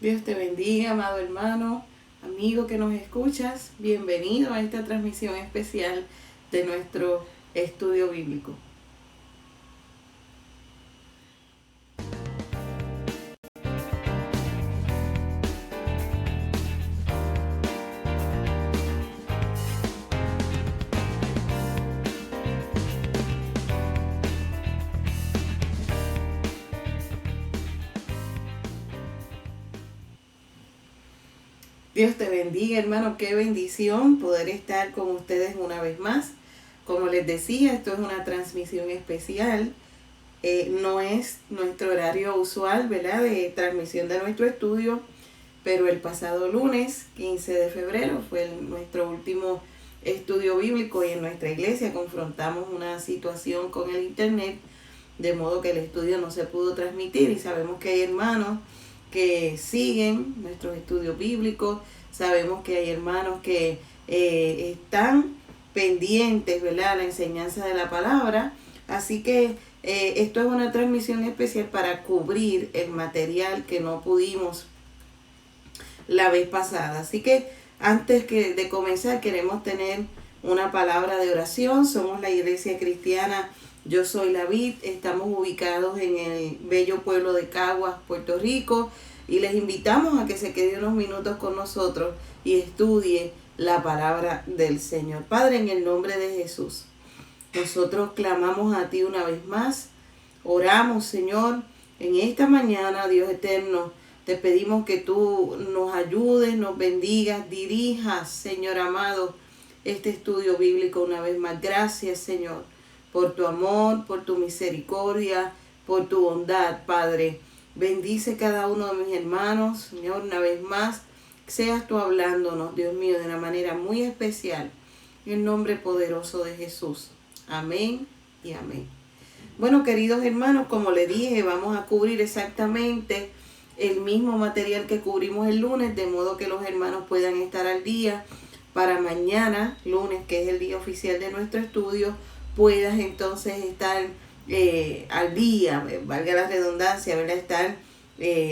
Dios te bendiga, amado hermano, amigo que nos escuchas. Bienvenido a esta transmisión especial de nuestro estudio bíblico. Dios te bendiga, hermano. Qué bendición poder estar con ustedes una vez más. Como les decía, esto es una transmisión especial. No es nuestro horario usual, ¿verdad?, de transmisión de nuestro estudio, pero el pasado lunes 15 de febrero fue nuestro último estudio bíblico y en nuestra iglesia confrontamos una situación con el internet, de modo que el estudio no se pudo transmitir, y sabemos que hay hermanos que siguen nuestros estudios bíblicos, sabemos que hay hermanos que están pendientes, ¿verdad?, a la enseñanza de la palabra. Así que esto es una transmisión especial para cubrir el material que no pudimos la vez pasada. Así que antes de comenzar queremos tener una palabra de oración. Somos la Iglesia Cristiana Yo Soy la Vid. Estamos ubicados en el bello pueblo de Caguas, Puerto Rico, y les invitamos a que se quede unos minutos con nosotros y estudie la palabra del Señor. Padre, en el nombre de Jesús, nosotros clamamos a ti una vez más. Oramos, Señor, en esta mañana, Dios eterno. Te pedimos que tú nos ayudes, nos bendigas, dirijas, Señor amado, este estudio bíblico una vez más. Gracias, Señor, por tu amor, por tu misericordia, por tu bondad, Padre. Bendice cada uno de mis hermanos, Señor, una vez más. Seas tú hablándonos, Dios mío, de una manera muy especial, en el nombre poderoso de Jesús. Amén y amén. Bueno, queridos hermanos, como les dije, vamos a cubrir exactamente el mismo material que cubrimos el lunes, de modo que los hermanos puedan estar al día para mañana, lunes, que es el día oficial de nuestro estudio, puedas entonces estar al día, valga la redundancia, ¿verdad?, estar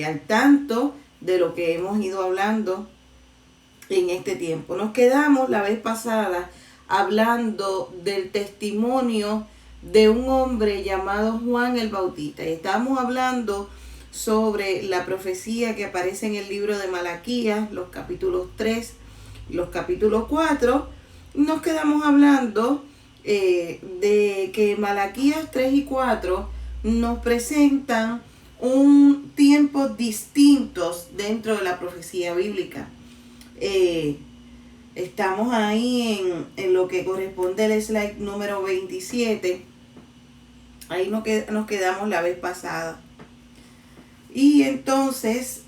al tanto de lo que hemos ido hablando en este tiempo. Nos quedamos la vez pasada hablando del testimonio de un hombre llamado Juan el Bautista, y estábamos hablando sobre la profecía que aparece en el libro de Malaquías, los capítulos 3 y los capítulos 4. Nos quedamos hablando de que Malaquías 3 y 4 nos presentan un tiempo distintos dentro de la profecía bíblica. Estamos ahí en lo que corresponde al slide número 27. Ahí nos quedamos la vez pasada. Y entonces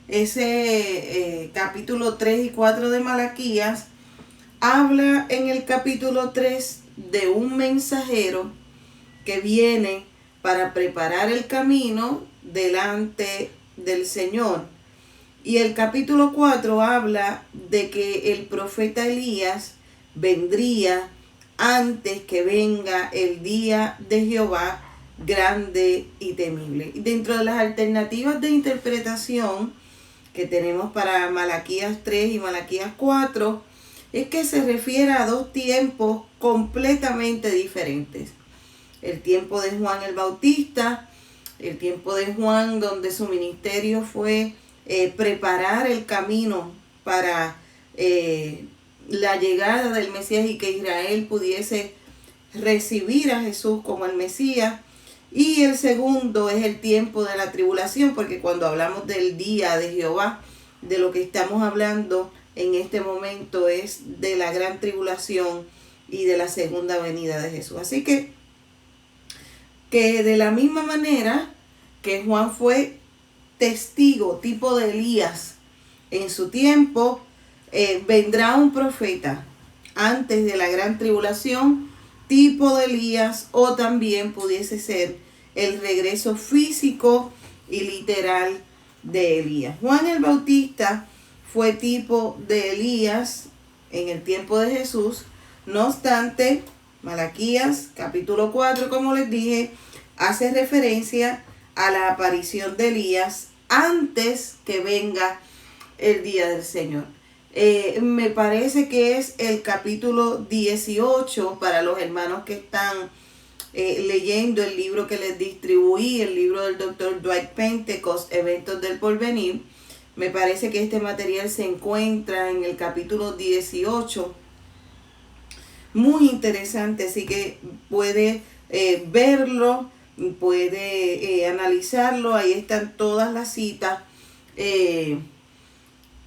ese capítulo 3 y 4 de Malaquías habla en el capítulo 3 de un mensajero que viene para preparar el camino delante del Señor. Y el capítulo 4 habla de que el profeta Elías vendría antes que venga el día de Jehová grande y temible. Dentro de las alternativas de interpretación que tenemos para Malaquías 3 y Malaquías 4, es que se refiere a dos tiempos completamente diferentes. El tiempo de Juan el Bautista, el tiempo de Juan donde su ministerio fue preparar el camino para la llegada del Mesías y que Israel pudiese recibir a Jesús como el Mesías. Y el segundo es el tiempo de la tribulación, porque cuando hablamos del día de Jehová, de lo que estamos hablando en este momento es de la gran tribulación y de la segunda venida de Jesús. Así que de la misma manera que Juan fue testigo, tipo de Elías, en su tiempo, vendrá un profeta antes de la gran tribulación, tipo de Elías, o también pudiese ser el regreso físico y literal de Elías. Juan el Bautista fue tipo de Elías en el tiempo de Jesús. No obstante, Malaquías capítulo 4, como les dije, hace referencia a la aparición de Elías antes que venga el día del Señor. Me parece que es el capítulo 18 para los hermanos que están leyendo el libro que les distribuí, el libro del Dr. Dwight Pentecost, Eventos del Porvenir. Me parece que este material se encuentra en el capítulo 18. Muy interesante, así que puede verlo, puede analizarlo. Ahí están todas las citas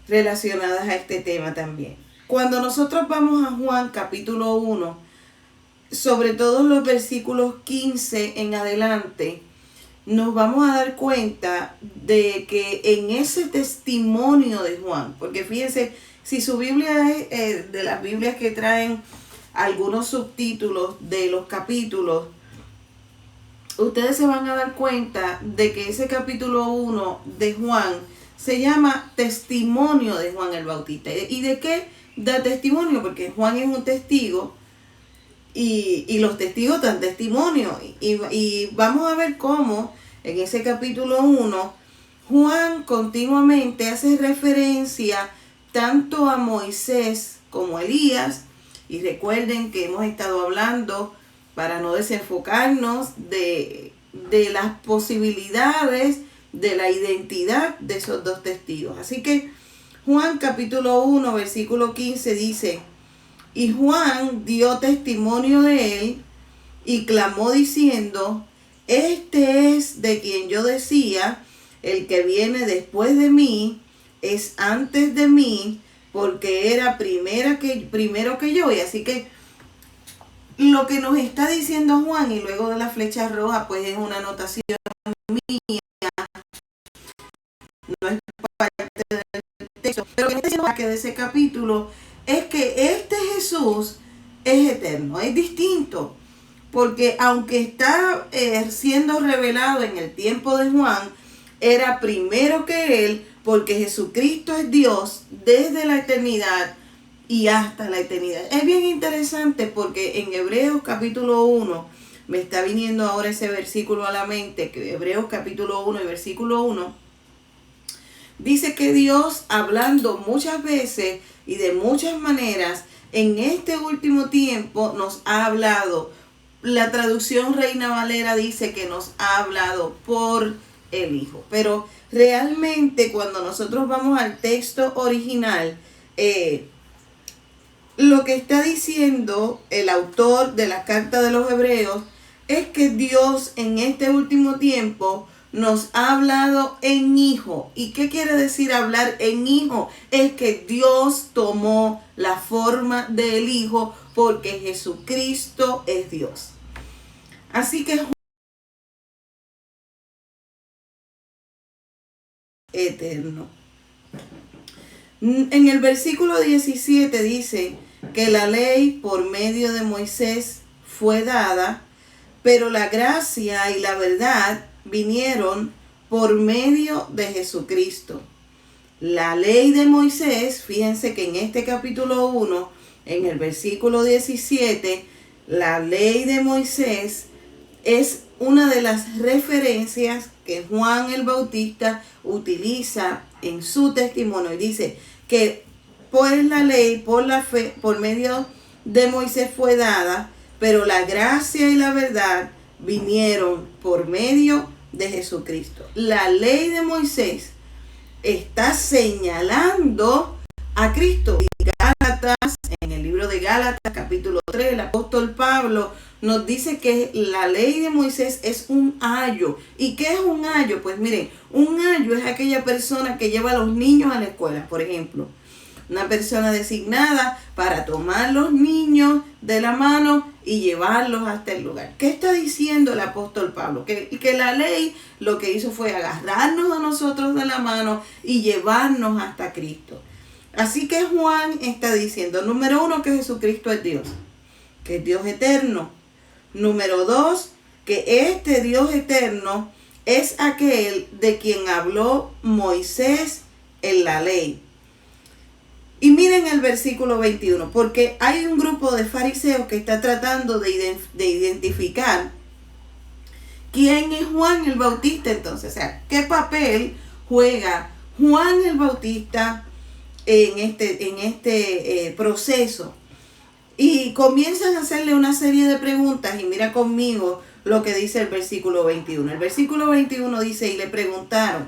relacionadas a este tema también. Cuando nosotros vamos a Juan capítulo 1, sobre todo los versículos 15 en adelante, nos vamos a dar cuenta de que en ese testimonio de Juan, porque fíjense, si su Biblia es de las Biblias que traen algunos subtítulos de los capítulos, ustedes se van a dar cuenta de que ese capítulo 1 de Juan se llama Testimonio de Juan el Bautista. ¿Y de qué da testimonio? Porque Juan es un testigo y los testigos dan testimonio. Y vamos a ver cómo en ese capítulo 1 Juan continuamente hace referencia tanto a Moisés como a Elías. Y recuerden que hemos estado hablando, para no desenfocarnos, de las posibilidades de la identidad de esos dos testigos. Así que Juan capítulo 1 versículo 15 dice: y Juan dio testimonio de él y clamó diciendo: este es de quien yo decía, el que viene después de mí es antes de mí, porque era primero que yo. Y así que lo que nos está diciendo Juan, y luego de la flecha roja, pues es una anotación mía, no es parte del texto, pero lo que está diciendo de ese capítulo es que este Jesús es eterno, es distinto, porque aunque está siendo revelado en el tiempo de Juan, era primero que él, porque Jesucristo es Dios desde la eternidad y hasta la eternidad. Es bien interesante porque en Hebreos capítulo 1, me está viniendo ahora ese versículo a la mente, que Hebreos capítulo 1 y versículo 1, dice que Dios, hablando muchas veces y de muchas maneras, en este último tiempo nos ha hablado. La traducción Reina Valera dice que nos ha hablado por el Hijo. Pero realmente cuando nosotros vamos al texto original, lo que está diciendo el autor de la carta de los Hebreos es que Dios en este último tiempo nos ha hablado en Hijo. ¿Y qué quiere decir hablar en Hijo? Es que Dios tomó la forma del Hijo porque Jesucristo es Dios. Así que eterno. En el versículo 17 dice que la ley por medio de Moisés fue dada, pero la gracia y la verdad vinieron por medio de Jesucristo. La ley de Moisés, fíjense que en este capítulo 1, en el versículo 17, la ley de Moisés es una de las referencias que Juan el Bautista utiliza en su testimonio, y dice que pues la ley por la fe, por medio de Moisés fue dada, pero la gracia y la verdad vinieron por medio de Jesucristo. La ley de Moisés está señalando a Cristo. Y Gálatas, en el libro de Gálatas capítulo 3, el apóstol Pablo nos dice que la ley de Moisés es un ayo. ¿Y qué es un ayo? Pues miren, un ayo es aquella persona que lleva a los niños a la escuela, por ejemplo. Una persona designada para tomar los niños de la mano y llevarlos hasta el lugar. ¿Qué está diciendo el apóstol Pablo? Que la ley lo que hizo fue agarrarnos a nosotros de la mano y llevarnos hasta Cristo. Así que Juan está diciendo, número 1, que Jesucristo es Dios, que es Dios eterno. Número 2, que este Dios eterno es aquel de quien habló Moisés en la ley. Y miren el versículo 21, porque hay un grupo de fariseos que está tratando de identificar quién es Juan el Bautista entonces. O sea, qué papel juega Juan el Bautista en este proceso? Y comienzan a hacerle una serie de preguntas, y mira conmigo lo que dice el versículo 21. El versículo 21 dice: y le preguntaron,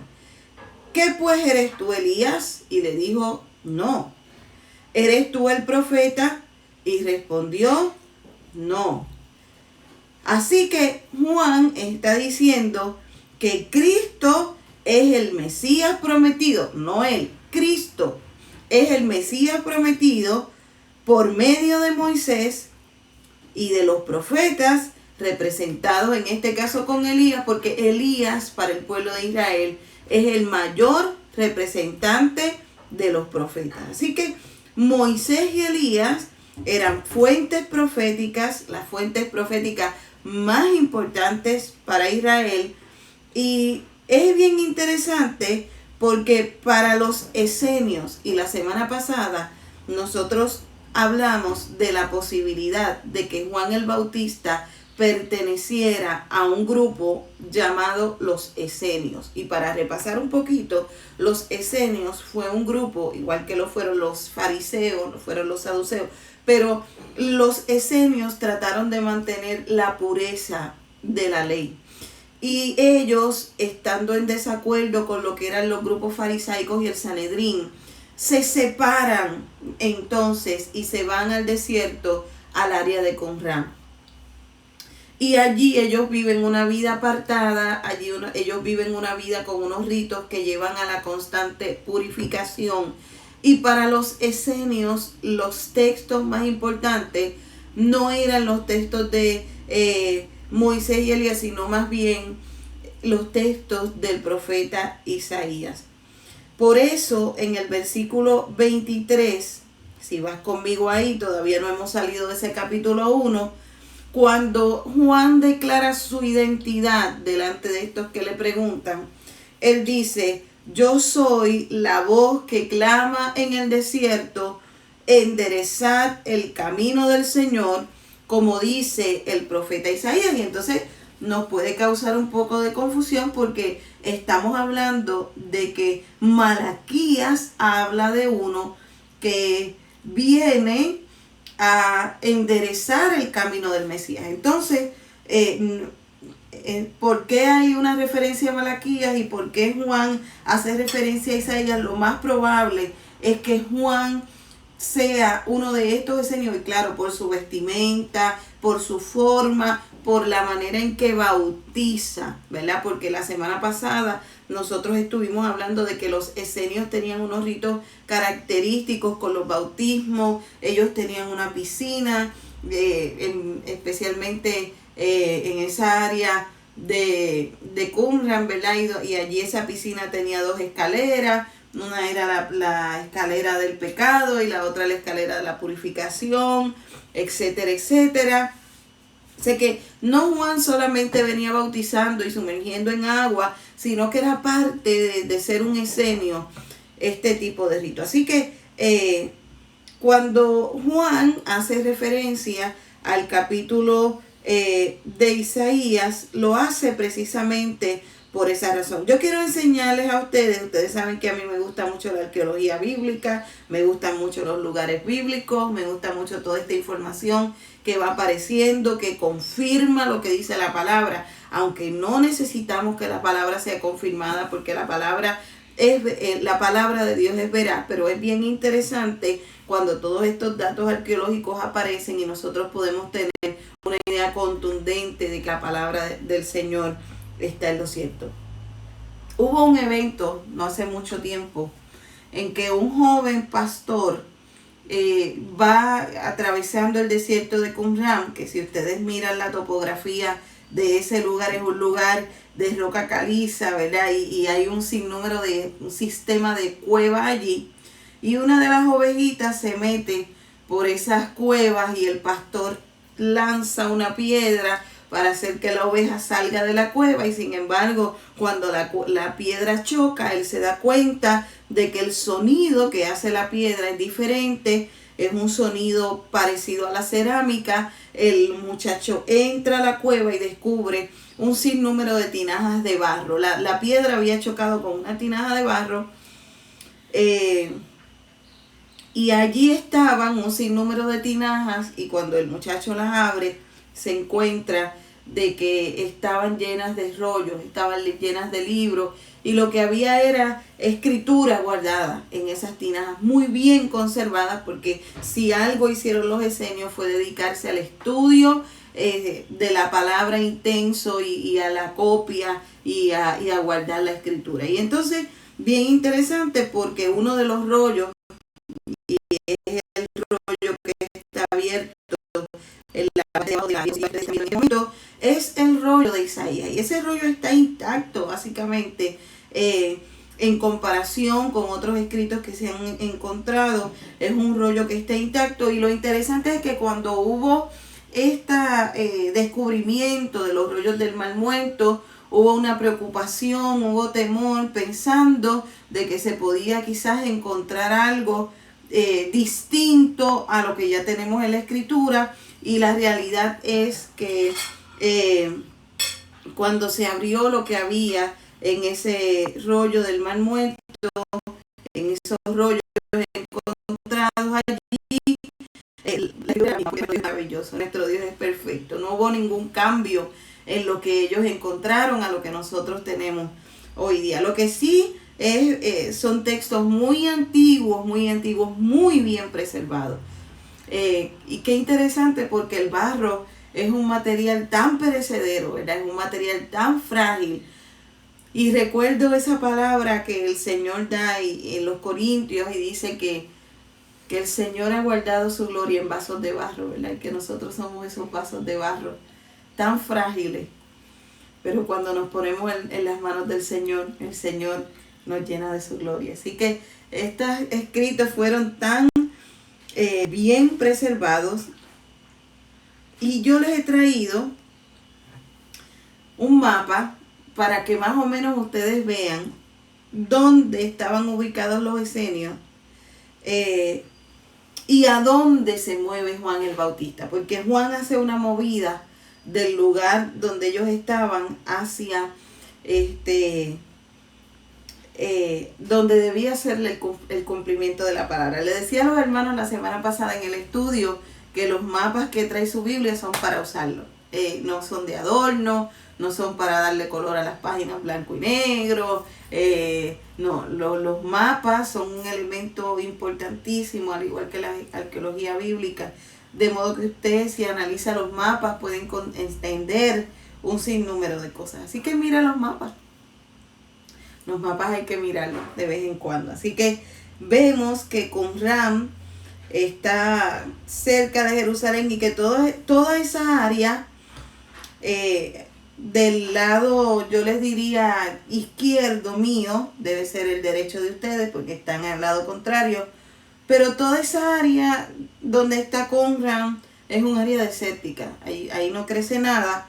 ¿qué pues eres tú, Elías? Y le dijo, no. ¿Eres tú el profeta? Y respondió, no. Así que Juan está diciendo que Cristo es el Mesías prometido, no él, Cristo es el Mesías prometido por medio de Moisés y de los profetas, representados en este caso con Elías, porque Elías para el pueblo de Israel es el mayor representante de los profetas. Así que Moisés y Elías eran fuentes proféticas, las fuentes proféticas más importantes para Israel. Y es bien interesante porque para los esenios, y la semana pasada nosotros hablamos de la posibilidad de que Juan el Bautista perteneciera a un grupo llamado los esenios. Y para repasar un poquito, los esenios fue un grupo, igual que lo fueron los fariseos, lo fueron los saduceos, pero los esenios trataron de mantener la pureza de la ley. Y ellos, estando en desacuerdo con lo que eran los grupos farisaicos y el Sanedrín, se separan entonces y se van al desierto, al área de Qumran. Y allí ellos viven una vida apartada, ellos viven una vida con unos ritos que llevan a la constante purificación. Y para los esenios, los textos más importantes no eran los textos de Moisés y Elías, sino más bien los textos del profeta Isaías. Por eso en el versículo 23, si vas conmigo ahí, todavía no hemos salido de ese capítulo 1, cuando Juan declara su identidad delante de estos que le preguntan, él dice: yo soy la voz que clama en el desierto, enderezad el camino del Señor, como dice el profeta Isaías. Y entonces nos puede causar un poco de confusión porque estamos hablando de que Malaquías habla de uno que viene a enderezar el camino del Mesías. Entonces, ¿por qué hay una referencia a Malaquías y por qué Juan hace referencia a Isaías? Lo más probable es que Juan sea uno de estos esenios, y claro, por su vestimenta, por su forma, por la manera en que bautiza, ¿verdad? Porque la semana pasada nosotros estuvimos hablando de que los esenios tenían unos ritos característicos con los bautismos. Ellos tenían una piscina, especialmente en esa área de Qumran, ¿verdad? Y allí esa piscina tenía dos escaleras. Una era la escalera del pecado y la otra la escalera de la purificación, etcétera, etcétera. Sé que no Juan solamente venía bautizando y sumergiendo en agua, sino que era parte de ser un esenio este tipo de rito. Así que cuando Juan hace referencia al capítulo de Isaías, lo hace precisamente por esa razón. Yo quiero enseñarles a ustedes saben que a mí me gusta mucho la arqueología bíblica, me gustan mucho los lugares bíblicos, me gusta mucho toda esta información que va apareciendo, que confirma lo que dice la palabra, aunque no necesitamos que la palabra sea confirmada, porque la palabra de Dios es veraz, pero es bien interesante cuando todos estos datos arqueológicos aparecen y nosotros podemos tener una idea contundente de que la palabra del Señor está en lo cierto. Hubo un evento no hace mucho tiempo en que un joven pastor va atravesando el desierto de Qumran, que si ustedes miran la topografía de ese lugar, es un lugar de roca caliza, ¿verdad? Y hay un sinnúmero un sistema de cuevas allí, y una de las ovejitas se mete por esas cuevas y el pastor lanza una piedra para hacer que la oveja salga de la cueva, y sin embargo cuando la piedra choca, él se da cuenta de que el sonido que hace la piedra es diferente es un sonido parecido a la cerámica. El muchacho entra a la cueva y descubre un sinnúmero de tinajas de barro. La piedra había chocado con una tinaja de barro, y allí estaban un sinnúmero de tinajas, y cuando el muchacho las abre se encuentra de que estaban llenas de rollos, estaban llenas de libros, y lo que había era escritura guardada en esas tinajas, muy bien conservadas, porque si algo hicieron los esenios fue dedicarse al estudio de la palabra intenso, y a la copia, y a guardar la escritura. Y entonces, bien interesante, porque uno de los rollos, y es el rollo que está abierto en la parte de la, es el rollo de Isaías, y ese rollo está intacto básicamente, en comparación con otros escritos que se han encontrado. Es un rollo que está intacto, y lo interesante es que cuando hubo este descubrimiento de los rollos del Mar Muerto, hubo una preocupación, hubo temor, pensando de que se podía quizás encontrar algo distinto a lo que ya tenemos en la escritura. Y la realidad es que cuando se abrió lo que había en ese rollo del Mar Muerto, en esos rollos encontrados allí, la escritura es maravillosa. Nuestro Dios es perfecto. No hubo ningún cambio en lo que ellos encontraron a lo que nosotros tenemos hoy día. Lo que sí son textos muy antiguos, muy bien preservados. Y qué interesante, porque el barro es un material tan perecedero, ¿verdad? Es un material tan frágil. Y recuerdo esa palabra que el Señor da en los Corintios, y dice que el Señor ha guardado su gloria en vasos de barro, ¿verdad? Y que nosotros somos esos vasos de barro tan frágiles. Pero cuando nos ponemos en las manos del Señor, el Señor nos llena de su gloria. Así que estos escritos fueron tan bien preservados, y yo les he traído un mapa para que más o menos ustedes vean dónde estaban ubicados los esenios, y a dónde se mueve Juan el Bautista, porque Juan hace una movida del lugar donde ellos estaban hacia donde debía ser el cumplimiento de la palabra. Le decía a los hermanos la semana pasada en el estudio que los mapas que trae su Biblia son para usarlo. No son de adorno, no son para darle color a las páginas blanco y negro. No, los mapas son un elemento importantísimo, al igual que la arqueología bíblica. De modo que usted, si analiza los mapas, pueden entender un sinnúmero de cosas. Así que mira los mapas. Los mapas hay que mirarlos de vez en cuando. Así que vemos que Qumran está cerca de Jerusalén, y que toda esa área del lado, yo les diría, izquierdo mío, debe ser el derecho de ustedes porque están al lado contrario, pero toda esa área donde está Qumran es un área desértica. Ahí no crece nada.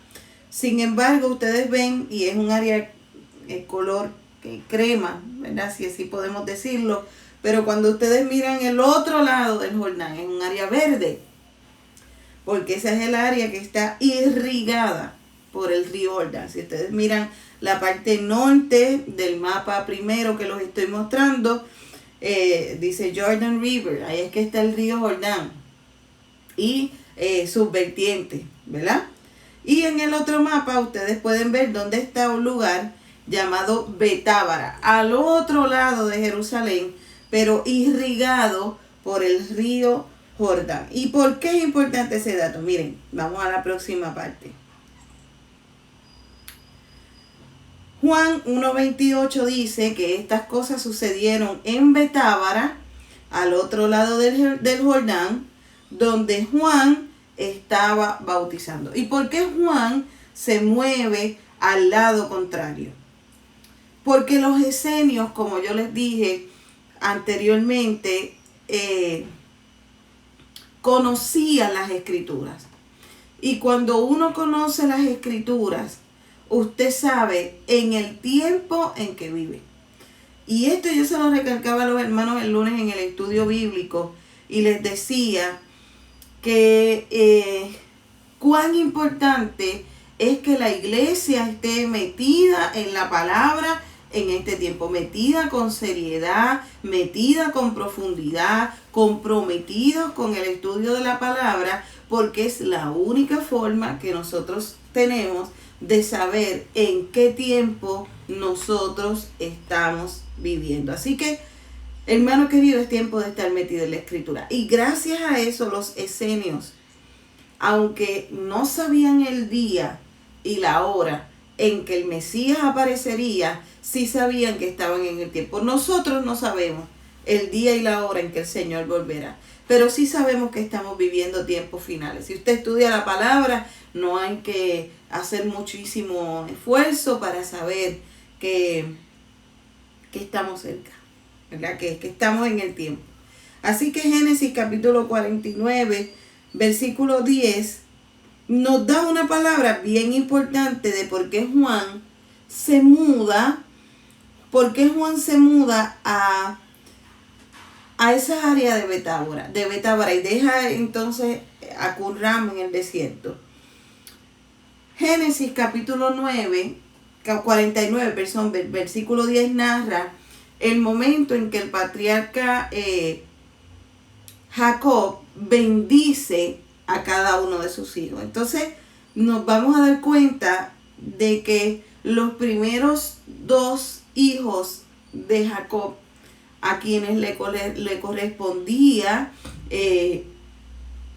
Sin embargo, ustedes ven, y es un área color crema, ¿verdad? Si así podemos decirlo. Pero cuando ustedes miran el otro lado del Jordán, es un área verde, porque esa es el área que está irrigada por el río Jordán. Si ustedes miran la parte norte del mapa primero que los estoy mostrando, dice Jordan River, ahí es que está el río Jordán y sus vertientes, ¿verdad? Y en el otro mapa ustedes pueden ver dónde está un lugar llamado Betábara, al otro lado de Jerusalén, pero irrigado por el río Jordán. ¿Y por qué es importante ese dato? Miren, vamos a la próxima parte. Juan 1:28 dice que estas cosas sucedieron en Betábara, al otro lado del Jordán, donde Juan estaba bautizando. ¿Y por qué Juan se mueve al lado contrario? Porque los esenios, como yo les dije anteriormente, conocían las escrituras. Y cuando uno conoce las escrituras, usted sabe en el tiempo en que vive. Y esto yo se lo recalcaba a los hermanos el lunes en el estudio bíblico, y les decía que cuán importante es que la iglesia esté metida en la palabra en este tiempo, metida con seriedad, metida con profundidad, comprometidos con el estudio de la palabra, porque es la única forma que nosotros tenemos de saber en qué tiempo nosotros estamos viviendo. Así que, hermano querido, es tiempo de estar metido en la escritura. Y gracias a eso los esenios, aunque no sabían el día y la hora en que el Mesías aparecería, sí sabían que estaban en el tiempo. Nosotros no sabemos el día y la hora en que el Señor volverá, pero sí sabemos que estamos viviendo tiempos finales. Si usted estudia la palabra, no hay que hacer muchísimo esfuerzo para saber que estamos cerca, ¿verdad? Que estamos en el tiempo. Así que Génesis capítulo 49, versículo 10, nos da una palabra bien importante de por qué Juan se muda, a esa área de Betábara y deja entonces a Qumran en el desierto. Génesis capítulo 49, versículo 10 narra el momento en que el patriarca Jacob bendice a cada uno de sus hijos. Entonces nos vamos a dar cuenta de que los primeros dos hijos de Jacob, a quienes le correspondía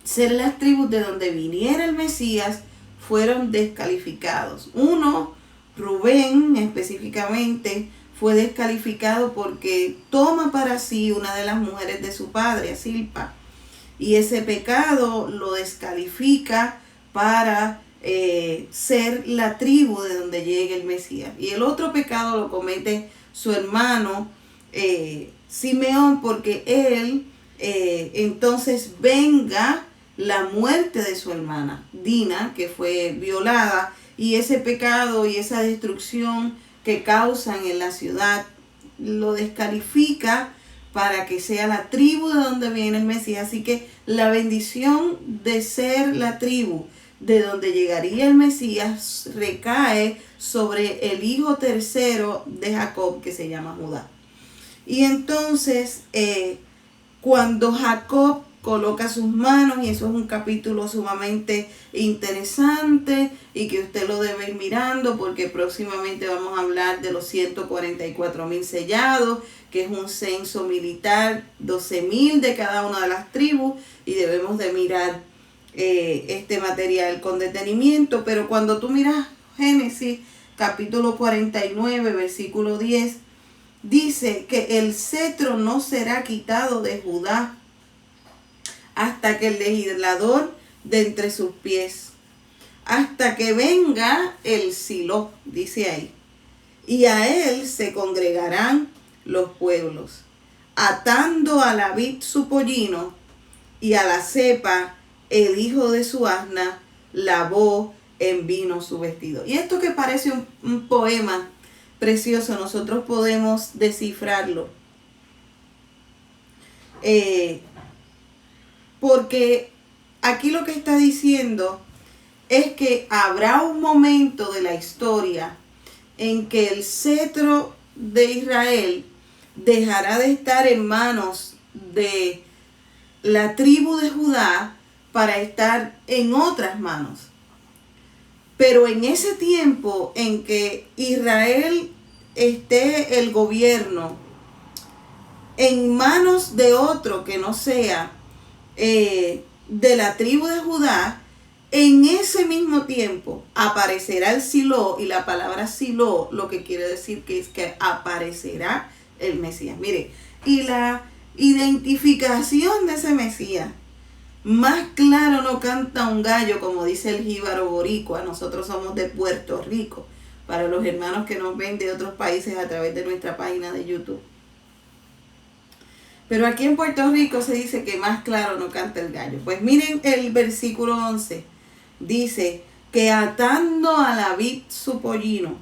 ser las tribus de donde viniera el Mesías, fueron descalificados. Uno, Rubén específicamente, fue descalificado porque toma para sí una de las mujeres de su padre, Zilpa, y ese pecado lo descalifica para ser la tribu de donde llegue el Mesías. Y el otro pecado lo comete su hermano Simeón, porque él entonces venga la muerte de su hermana Dina, que fue violada, y ese pecado y esa destrucción que causan en la ciudad lo descalifica para que sea la tribu de donde viene el Mesías. Así que la bendición de ser la tribu de donde llegaría el Mesías recae sobre el hijo tercero de Jacob, que se llama Judá. Y entonces cuando Jacob coloca sus manos, y eso es un capítulo sumamente interesante y que usted lo debe ir mirando, porque próximamente vamos a hablar de los 144,000 sellados, que es un censo militar, 12,000 de cada una de las tribus, y debemos de mirar este material con detenimiento. Pero cuando tú miras Génesis capítulo 49, versículo 10, dice que el cetro no será quitado de Judá hasta que el legislador de entre sus pies, hasta que venga el Silo, dice ahí, y a él se congregarán los pueblos, atando a la vid su pollino, y a la cepa el hijo de su asna lavó en vino su vestido. Y esto que parece un poema precioso, nosotros podemos descifrarlo. Porque aquí lo que está diciendo es que habrá un momento de la historia en que el cetro de Israel dejará de estar en manos de la tribu de Judá para estar en otras manos. Pero en ese tiempo en que Israel esté el gobierno en manos de otro que no sea de la tribu de Judá, en ese mismo tiempo aparecerá el Silo, y la palabra Silo lo que quiere decir que es que aparecerá el Mesías. Mire, y la identificación de ese Mesías, más claro no canta un gallo, como dice el jíbaro boricua. Nosotros somos de Puerto Rico, para los hermanos que nos ven de otros países a través de nuestra página de YouTube. Pero aquí en Puerto Rico se dice que más claro no canta el gallo. Pues miren el versículo 11. Dice que atando a la vid su pollino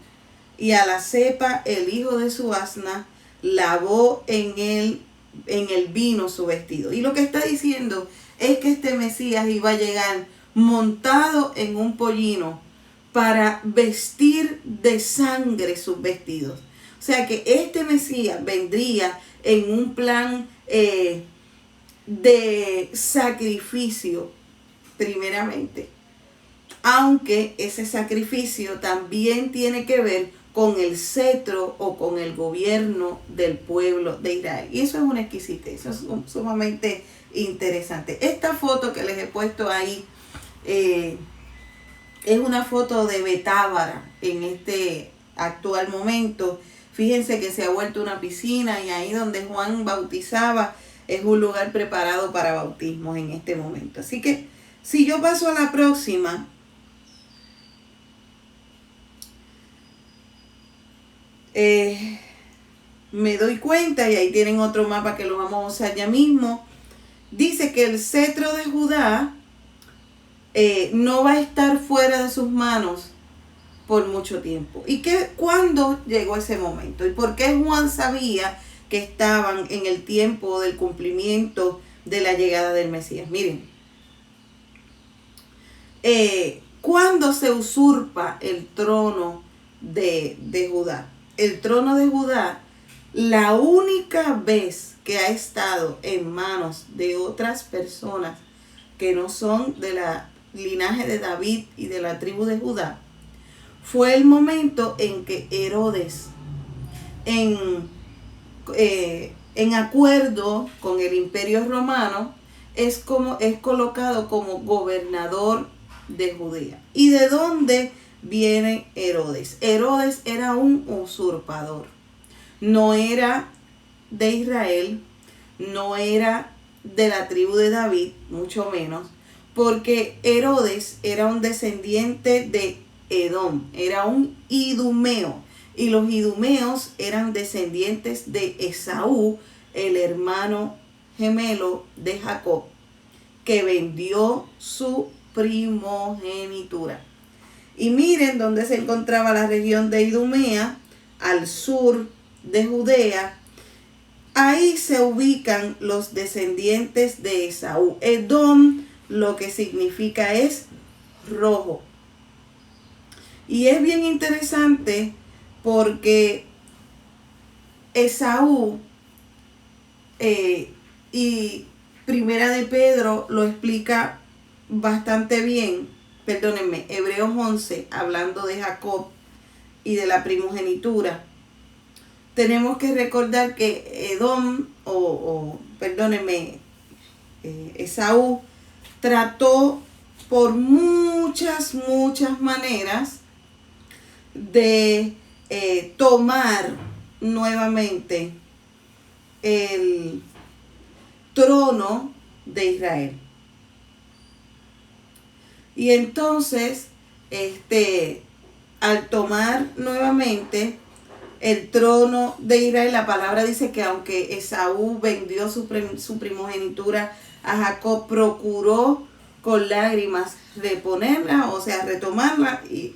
y a la cepa el hijo de su asna, lavó en él en el vino su vestido. Y lo que está diciendo es que este Mesías iba a llegar montado en un pollino para vestir de sangre sus vestidos. O sea que este Mesías vendría en un plan de sacrificio primeramente, aunque ese sacrificio también tiene que ver con el cetro o con el gobierno del pueblo de Israel. Y eso es una exquisitez, eso es sumamente interesante. Esta foto que les he puesto ahí es una foto de Betábara en este actual momento. Fíjense que se ha vuelto una piscina y ahí donde Juan bautizaba es un lugar preparado para bautismos en este momento. Así que si yo paso a la próxima, me doy cuenta, y ahí tienen otro mapa que lo vamos a usar ya mismo, dice que el cetro de Judá no va a estar fuera de sus manos por mucho tiempo. ¿Y cuándo llegó ese momento? ¿Y por qué Juan sabía que estaban en el tiempo del cumplimiento de la llegada del Mesías? Miren, ¿cuándo se usurpa el trono de Judá? El trono de Judá, la única vez que ha estado en manos de otras personas que no son de la linaje de David y de la tribu de Judá, fue el momento en que Herodes, en acuerdo con el Imperio Romano, es colocado como gobernador de Judea. ¿Y de dónde viene Herodes? Herodes era un usurpador. No era de Israel, no era de la tribu de David, mucho menos, porque Herodes era un descendiente de Edom, era un idumeo, y los idumeos eran descendientes de Esaú, el hermano gemelo de Jacob, que vendió su primogenitura. Y miren dónde se encontraba la región de Idumea, al sur de Judea. Ahí se ubican los descendientes de Esaú. Edom lo que significa es rojo. Y es bien interesante porque Esaú y Primera de Pedro lo explica bastante bien. Perdónenme, Hebreos 11, hablando de Jacob y de la primogenitura. Tenemos que recordar que Edom, Esaú trató por muchas maneras de tomar nuevamente el trono de Israel. Y entonces, al tomar nuevamente el trono de Israel, la palabra dice que aunque Esaú vendió su primogenitura a Jacob, procuró con lágrimas reponerla, o sea, retomarla, y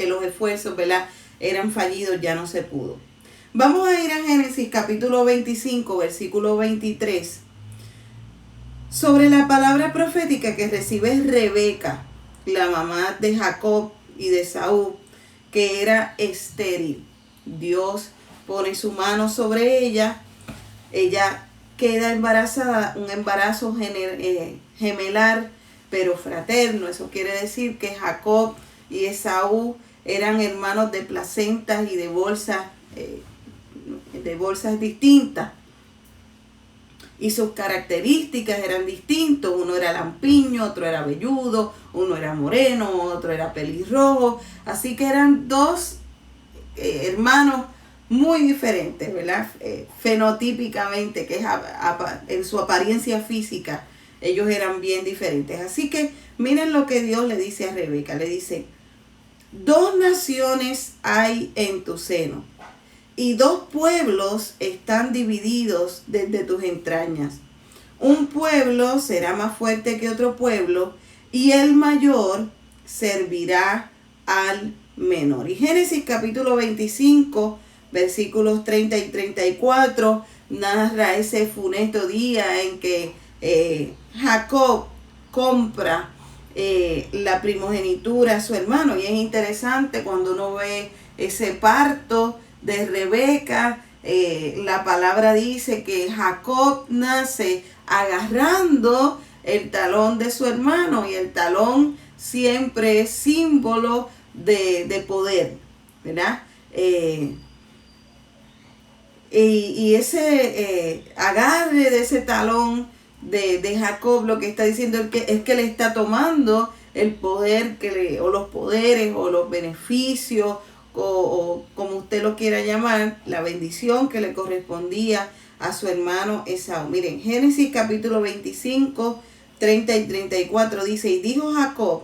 los esfuerzos, ¿verdad?, eran fallidos, ya no se pudo. Vamos a ir a Génesis capítulo 25, versículo 23. Sobre la palabra profética que recibe Rebeca, la mamá de Jacob y de Esaú, que era estéril. Dios pone su mano sobre ella, ella queda embarazada, un embarazo gemelar, pero fraterno. Eso quiere decir que Jacob y Esaú eran hermanos de placentas y de bolsas distintas. Y sus características eran distintas. Uno era lampiño, otro era velludo, uno era moreno, otro era pelirrojo. Así que eran dos hermanos muy diferentes, ¿verdad? Fenotípicamente, que es en su apariencia física, ellos eran bien diferentes. Así que miren lo que Dios le dice a Rebeca. Le dice: 2 naciones hay en tu seno, y 2 pueblos están divididos desde tus entrañas. Un pueblo será más fuerte que otro pueblo, y el mayor servirá al menor. Y Génesis capítulo 25, versículos 30 y 34, narra ese funesto día en que Jacob compra la primogenitura a su hermano. Y es interesante cuando uno ve ese parto de Rebeca. La palabra dice que Jacob nace agarrando el talón de su hermano, y el talón siempre es símbolo de poder, ¿verdad? Y ese agarre de ese talón de Jacob, lo que está diciendo es que le está tomando el poder o los poderes o los beneficios o como usted lo quiera llamar, la bendición que le correspondía a su hermano Esaú. Miren, Génesis capítulo 25, 30 y 34 dice: y dijo Jacob,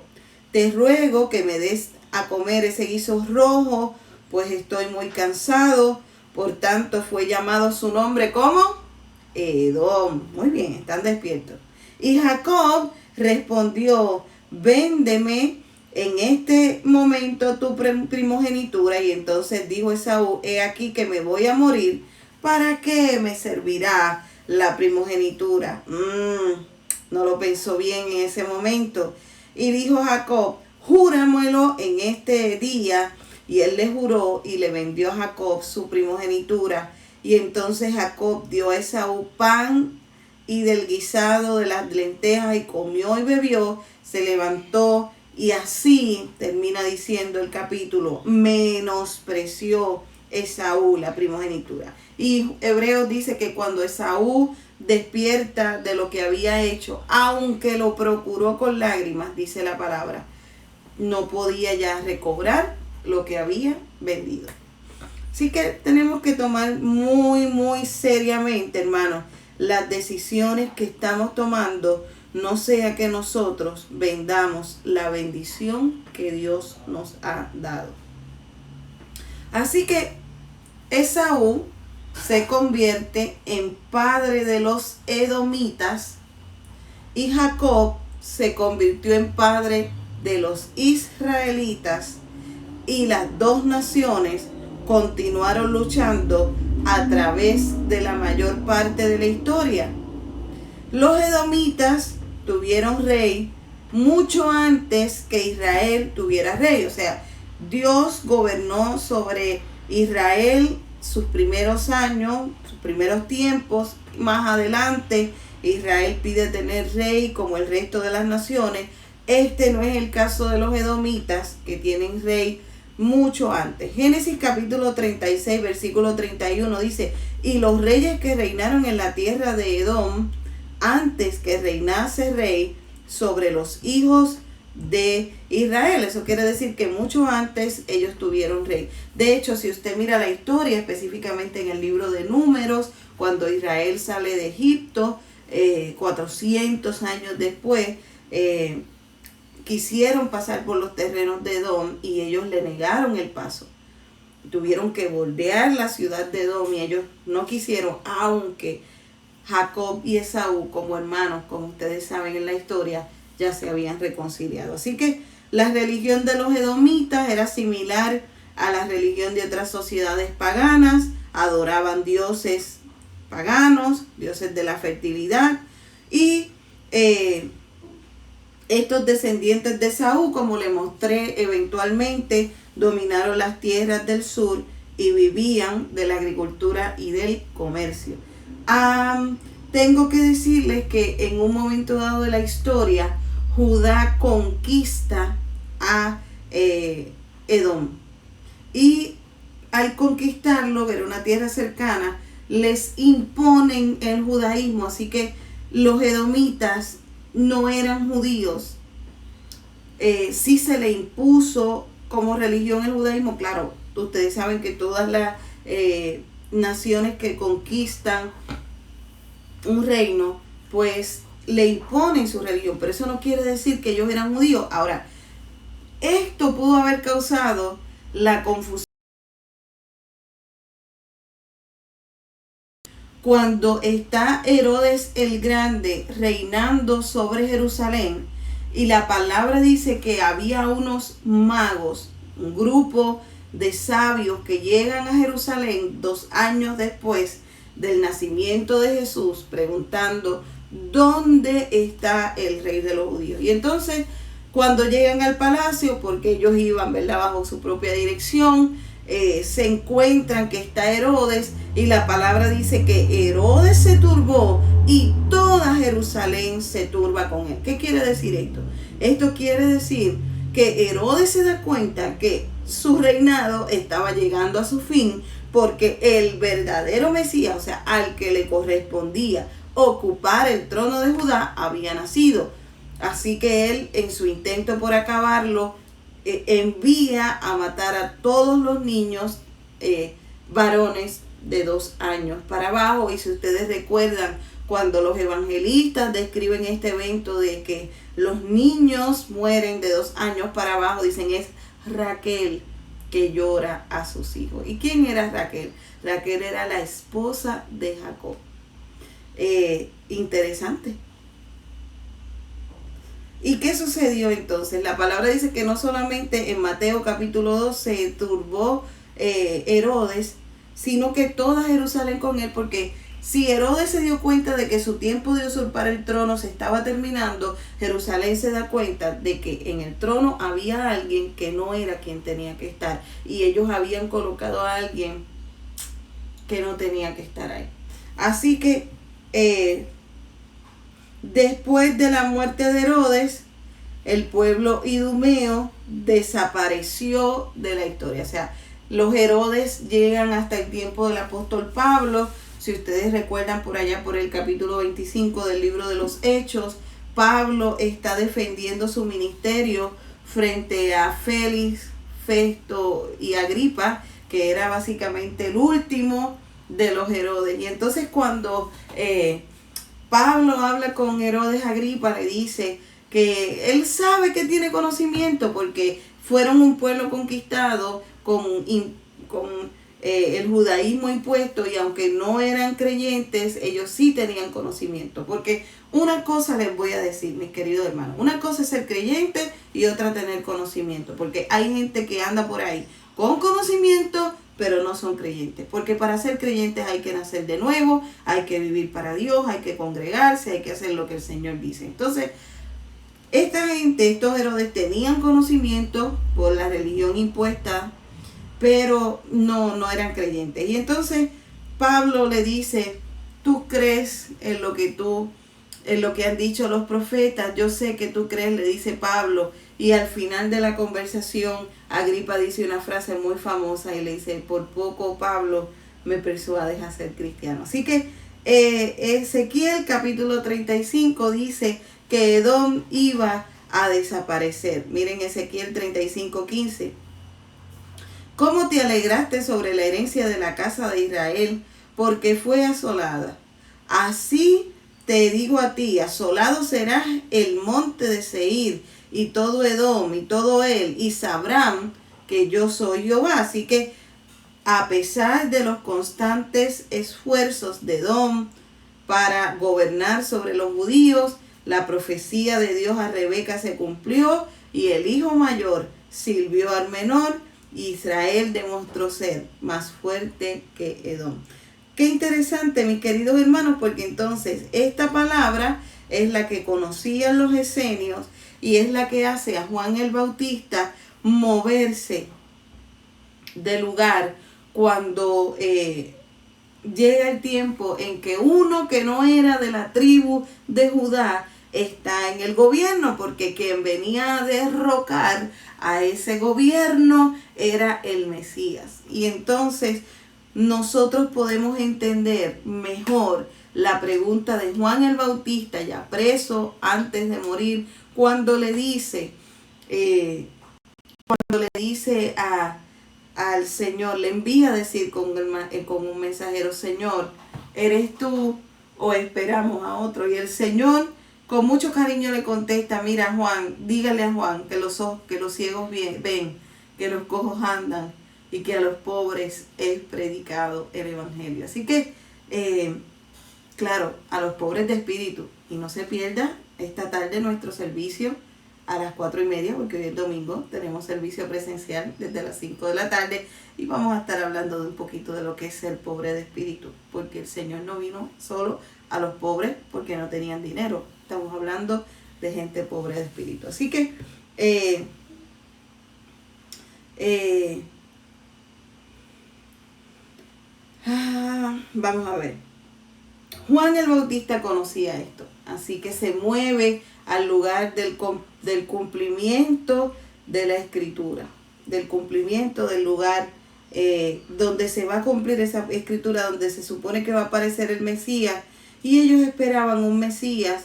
te ruego que me des a comer ese guiso rojo, pues estoy muy cansado. Por tanto fue llamado su nombre como Edom. Muy bien, están despiertos. Y Jacob respondió, véndeme en este momento tu primogenitura. Y entonces dijo Esaú, he aquí que me voy a morir, ¿para qué me servirá la primogenitura? No lo pensó bien en ese momento. Y dijo Jacob, júramelo en este día. Y él le juró y le vendió a Jacob su primogenitura. Y entonces Jacob dio a Esaú pan y del guisado de las lentejas, y comió y bebió, se levantó, y así termina diciendo el capítulo, menospreció Esaú la primogenitura. Y Hebreos dice que cuando Esaú despierta de lo que había hecho, aunque lo procuró con lágrimas, dice la palabra, no podía ya recobrar lo que había vendido. Así que tenemos que tomar muy seriamente, hermanos, las decisiones que estamos tomando, no sea que nosotros vendamos la bendición que Dios nos ha dado. Así que Esaú se convierte en padre de los edomitas y Jacob se convirtió en padre de los israelitas, y las dos naciones continuaron luchando a través de la mayor parte de la historia. Los edomitas tuvieron rey mucho antes que Israel tuviera rey. O sea, Dios gobernó sobre Israel sus primeros años, sus primeros tiempos. Más adelante, Israel pide tener rey como el resto de las naciones. Este no es el caso de los edomitas, que tienen rey mucho antes. Génesis capítulo 36, versículo 31 dice: y los reyes que reinaron en la tierra de Edom, antes que reinase rey sobre los hijos de Israel. Eso quiere decir que mucho antes ellos tuvieron rey. De hecho, si usted mira la historia, específicamente en el libro de Números, cuando Israel sale de Egipto, 400 años después, quisieron pasar por los terrenos de Edom y ellos le negaron el paso. Tuvieron que bordear la ciudad de Edom y ellos no quisieron, aunque Jacob y Esaú, como hermanos, como ustedes saben en la historia, ya se habían reconciliado. Así que la religión de los edomitas era similar a la religión de otras sociedades paganas. Adoraban dioses paganos, dioses de la fertilidad, y estos descendientes de Esaú, como le mostré, eventualmente dominaron las tierras del sur y vivían de la agricultura y del comercio. Tengo que decirles que en un momento dado de la historia, Judá conquista a Edom. Y al conquistarlo, ver una tierra cercana, les imponen el judaísmo. Así que los edomitas no eran judíos. Sí se le impuso como religión el judaísmo. Claro, ustedes saben que todas las naciones que conquistan un reino, pues le imponen su religión, pero eso no quiere decir que ellos eran judíos. Ahora, esto pudo haber causado la confusión cuando está Herodes el Grande reinando sobre Jerusalén, y la palabra dice que había unos magos, un grupo de sabios que llegan a Jerusalén 2 años después del nacimiento de Jesús, preguntando ¿dónde está el rey de los judíos? Y entonces cuando llegan al palacio, porque ellos iban, ¿verdad?, bajo su propia dirección, se encuentran que está Herodes, y la palabra dice que Herodes se turbó y toda Jerusalén se turba con él. ¿Qué quiere decir esto? Esto quiere decir que Herodes se da cuenta que su reinado estaba llegando a su fin, porque el verdadero Mesías, o sea, al que le correspondía ocupar el trono de Judá, había nacido. Así que él, en su intento por acabarlo, envía a matar a todos los niños varones de 2 años para abajo. Y si ustedes recuerdan, cuando los evangelistas describen este evento de que los niños mueren de 2 años para abajo, dicen es Raquel que llora a sus hijos. ¿Y quién era Raquel? Raquel era la esposa de Jacob. Interesante. ¿Y qué sucedió entonces? La palabra dice que no solamente en Mateo capítulo 2 se turbó Herodes, sino que toda Jerusalén con él, porque si Herodes se dio cuenta de que su tiempo de usurpar el trono se estaba terminando, Jerusalén se da cuenta de que en el trono había alguien que no era quien tenía que estar, y ellos habían colocado a alguien que no tenía que estar ahí. Así que después de la muerte de Herodes, el pueblo idumeo desapareció de la historia. O sea, los Herodes llegan hasta el tiempo del apóstol Pablo. Si ustedes recuerdan, por allá por el capítulo 25 del libro de los Hechos, Pablo está defendiendo su ministerio frente a Félix, Festo y Agripa, que era básicamente el último de los Herodes. Y entonces cuando Pablo habla con Herodes Agripa, le dice que él sabe que tiene conocimiento porque fueron un pueblo conquistado con el judaísmo impuesto, y aunque no eran creyentes, ellos sí tenían conocimiento. Porque una cosa les voy a decir, mis queridos hermanos, una cosa es ser creyente y otra tener conocimiento, porque hay gente que anda por ahí con conocimiento pero no son creyentes, porque para ser creyentes hay que nacer de nuevo, hay que vivir para Dios, hay que congregarse, hay que hacer lo que el Señor dice. Entonces, esta gente, estos Herodes, tenían conocimiento por la religión impuesta, pero no eran creyentes. Y entonces Pablo le dice, tú crees en lo que han dicho los profetas, yo sé que tú crees, le dice Pablo. Y al final de la conversación, Agripa dice una frase muy famosa y le dice, por poco Pablo me persuades a ser cristiano. Así que Ezequiel capítulo 35 dice que Edom iba a desaparecer. Miren Ezequiel 35:15. ¿Cómo te alegraste sobre la herencia de la casa de Israel? Porque fue asolada. Así te digo a ti, asolado será el monte de Seir, y todo Edom, y todo él, y sabrán que yo soy Jehová. Así que a pesar de los constantes esfuerzos de Edom para gobernar sobre los judíos, la profecía de Dios a Rebeca se cumplió, y el hijo mayor sirvió al menor, y Israel demostró ser más fuerte que Edom. Qué interesante, mis queridos hermanos, porque entonces esta palabra es la que conocían los esenios, y es la que hace a Juan el Bautista moverse de lugar cuando llega el tiempo en que uno que no era de la tribu de Judá está en el gobierno, porque quien venía a derrocar a ese gobierno era el Mesías. Y entonces nosotros podemos entender mejor la pregunta de Juan el Bautista, ya preso antes de morir, cuando le dice al Señor, le envía a decir con un mensajero, Señor, ¿eres tú o esperamos a otro? Y el Señor con mucho cariño le contesta, mira Juan, dígale a Juan que los ciegos ven, que los cojos andan, y que a los pobres es predicado el evangelio. Así que, claro, a los pobres de espíritu. Y no se pierda esta tarde nuestro servicio a las 4:30, porque hoy es domingo, tenemos servicio presencial desde las 5 de la tarde y vamos a estar hablando de un poquito de lo que es ser pobre de espíritu, porque el Señor no vino solo a los pobres porque no tenían dinero, estamos hablando de gente pobre de espíritu. Así que vamos a ver. Juan el Bautista conocía esto, así que se mueve al lugar del cumplimiento de la escritura, del cumplimiento del lugar donde se va a cumplir esa escritura, donde se supone que va a aparecer el Mesías, y ellos esperaban un Mesías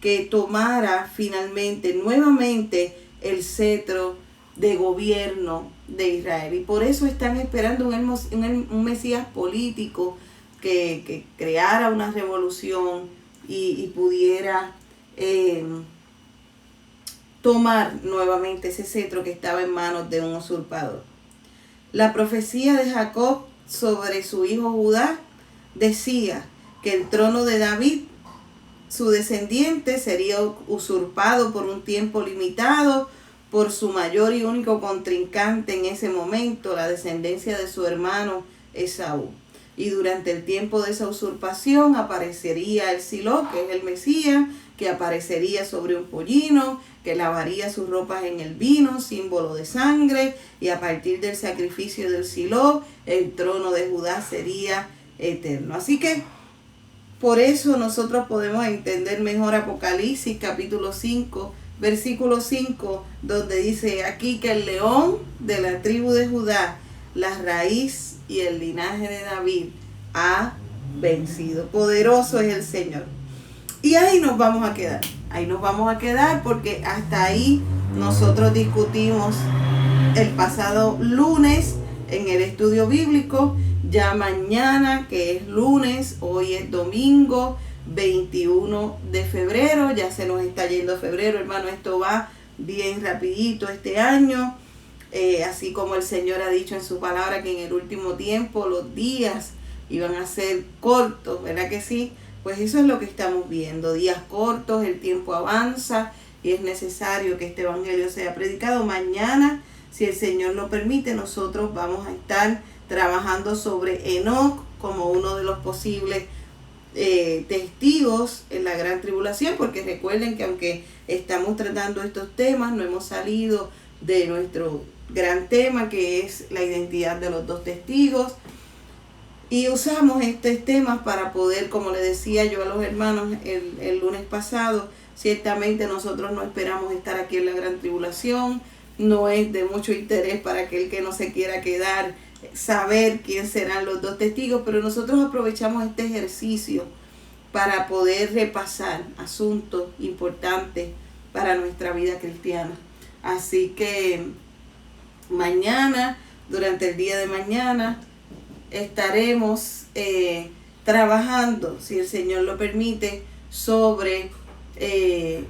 que tomara finalmente, nuevamente, el cetro de gobierno de Israel, y por eso están esperando un Mesías político que creara una revolución y pudiera tomar nuevamente ese cetro que estaba en manos de un usurpador. La profecía de Jacob sobre su hijo Judá decía que el trono de David, su descendiente, sería usurpado por un tiempo limitado por su mayor y único contrincante en ese momento, la descendencia de su hermano Esaú. Y durante el tiempo de esa usurpación aparecería el Silo, que es el Mesías, que aparecería sobre un pollino, que lavaría sus ropas en el vino, símbolo de sangre, y a partir del sacrificio del Silo, el trono de Judá sería eterno. Así que por eso nosotros podemos entender mejor Apocalipsis capítulo 5, versículo 5, donde dice aquí que el león de la tribu de Judá, la raíz y el linaje de David, ha vencido. Poderoso es el Señor. Y ahí nos vamos a quedar. Ahí nos vamos a quedar porque hasta ahí nosotros discutimos el pasado lunes en el estudio bíblico. Ya mañana, que es lunes, hoy es domingo 21 de febrero. Ya se nos está yendo febrero, hermano. Esto va bien rapidito este año. Así como el Señor ha dicho en su palabra que en el último tiempo los días iban a ser cortos, ¿verdad que sí? Pues eso es lo que estamos viendo, días cortos, el tiempo avanza y es necesario que este evangelio sea predicado. Mañana, si el Señor lo permite, nosotros vamos a estar trabajando sobre Enoc como uno de los posibles testigos en la gran tribulación, porque recuerden que aunque estamos tratando estos temas, no hemos salido de nuestro gran tema, que es la identidad de los dos testigos, y usamos estos temas para poder, como le decía yo a los hermanos el lunes pasado, ciertamente nosotros no esperamos estar aquí en la gran tribulación, no es de mucho interés para aquel que no se quiera quedar saber quién serán los dos testigos, pero nosotros aprovechamos este ejercicio para poder repasar asuntos importantes para nuestra vida cristiana. Así que mañana, durante el día de mañana, estaremos trabajando, si el Señor lo permite, sobre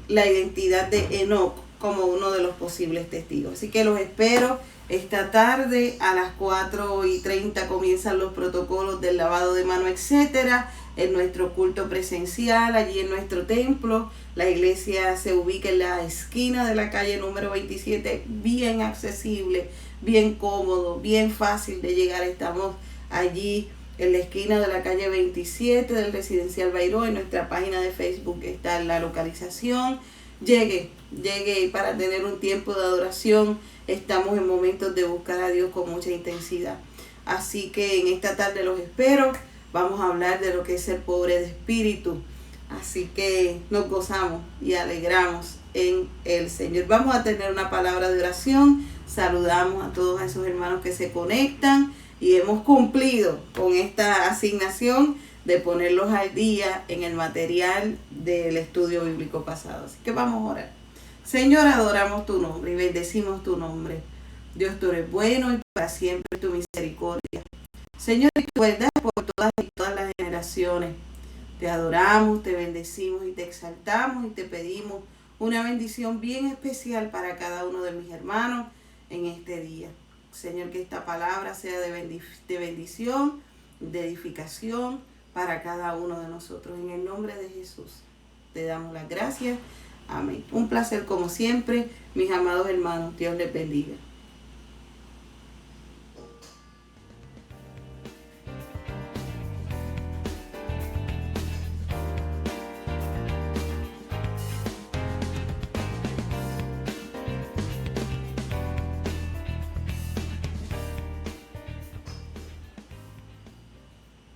la identidad de Enoc como uno de los posibles testigos. Así que los espero esta tarde a las 4:30 comienzan los protocolos del lavado de mano, etcétera, en nuestro culto presencial, allí en nuestro templo. La iglesia se ubica en la esquina de la calle número 27, bien accesible, bien cómodo, bien fácil de llegar. Estamos allí en la esquina de la calle 27 del Residencial Bayró. En nuestra página de Facebook está la localización. Llegue para tener un tiempo de adoración. Estamos en momentos de buscar a Dios con mucha intensidad. Así que en esta tarde los espero. Vamos a hablar de lo que es ser pobre de espíritu. Así que nos gozamos y alegramos en el Señor. Vamos a tener una palabra de oración. Saludamos a todos esos hermanos que se conectan y hemos cumplido con esta asignación de ponerlos al día en el material del estudio bíblico pasado. Así que vamos a orar. Señor, adoramos tu nombre y bendecimos tu nombre. Dios, tú eres bueno y para siempre tu misericordia. Señor, y tu verdad por todas las generaciones. Te adoramos, te bendecimos y te exaltamos y te pedimos una bendición bien especial para cada uno de mis hermanos en este día. Señor, que esta palabra sea de bendición, de edificación para cada uno de nosotros. En el nombre de Jesús te damos las gracias. Amén. Un placer como siempre, mis amados hermanos. Dios les bendiga.